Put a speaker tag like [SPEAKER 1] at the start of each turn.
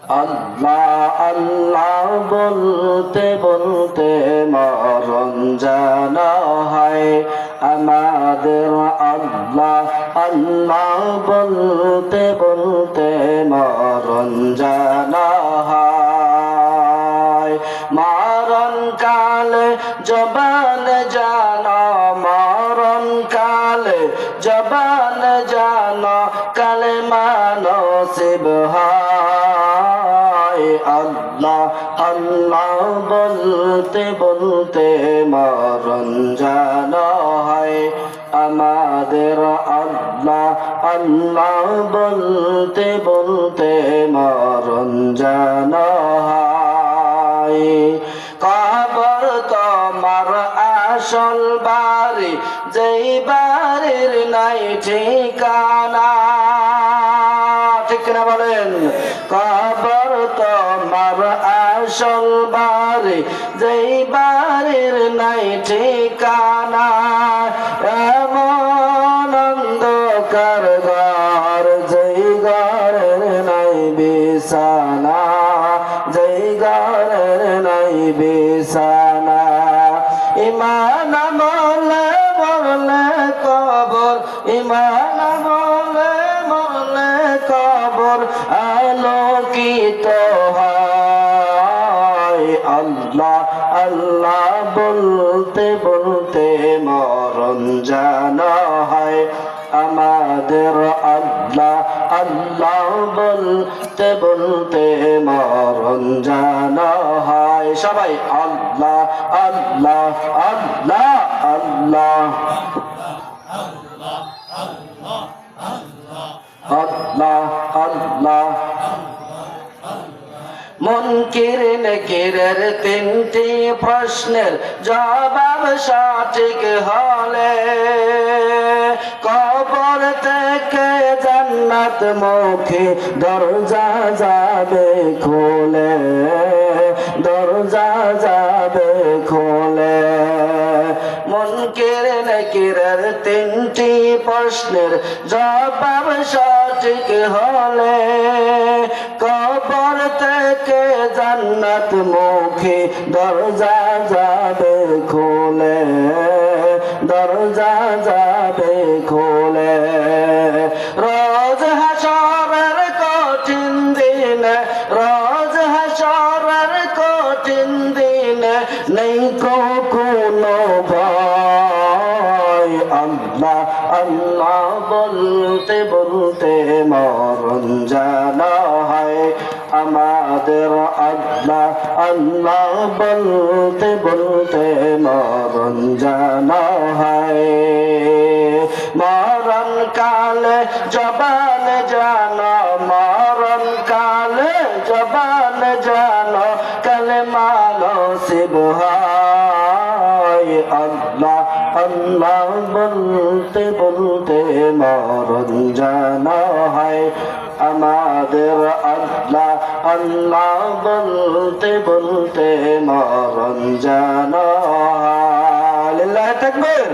[SPEAKER 1] আল্লাহ আল্লাহ বলতে বলতে মরণ জানা হয় আমাদের। আল্লাহ আল্লাহ বলতে বলতে মরণ জানা হয়। মরণ কালে জবান জানা, মরণ কালে জবান জানা, কালেমা নসিব হয়। আল্লাহ আল্লাহ বলতে বলতে মরণ জানা হয় আমাদের। আল্লাহ আল্লাহ বলতে বলতে মরণ জানা হয়। কবর তোমার আসল বাড়ি, যেই বাড়ির নাই ঠিকানা, ঠিক না বলেন? কবর তোমার আসল বাড়ি, যেই বাড়ির নাই ঠিকানা, এমন অন্ধকার ঘর, যেই ঘরের নাই বিছানা, যেই ঘরের নাই বিছানা। ইমান আমলে মরলে কবর, ইমান আমলে মরলে কবর আলোকিত হয়। আল্লাহ আল্লাহ বলতে বলতে মরণ জানা হয় আমাদের। আল্লাহ আল্লাহ বলতে বলতে মরণ জানা হয়। সবাই আল্লাহ আল্লাহ আল্লাহ আল্লাহ আল্লাহ আল্লাহ। মুনকির নাকিরের তিনটি প্রশ্নের জবাব সঠিক হলে কবর থেকে জান্নাত মুখী দরজা যাবে খুলে, দরজা যাবে খুলে। মুনকির নাকিরের তিনটি প্রশ্নের জবাব সঠিক হলে কবর থেকে জান্নাত মুখী দরজা যাবে খুলে, দরজা যাবে খুলে। রোজ হাসরের কঠিন দিন, রোজ হাসরের কঠিন দিন নেই কোনো ভয়। আল্লাহ আল্লাহ বলতে বলতে মরণ জানা হয় আমাদের। আল্লাহ আল্লাহ বলতে বলতে মরণ জানা হয়। মরণ কালে জবান জানো, মরণ কালে জবান জানো, কালেমা নসিব হয়। আল্লাহ আল্লাহ বলতে বলতে মরণ জানা হয় আমাদের। আল্লাহ আল্লাহ বলতে বলতে মরণ জানা হয়। লিল্লাহি তাকবীর।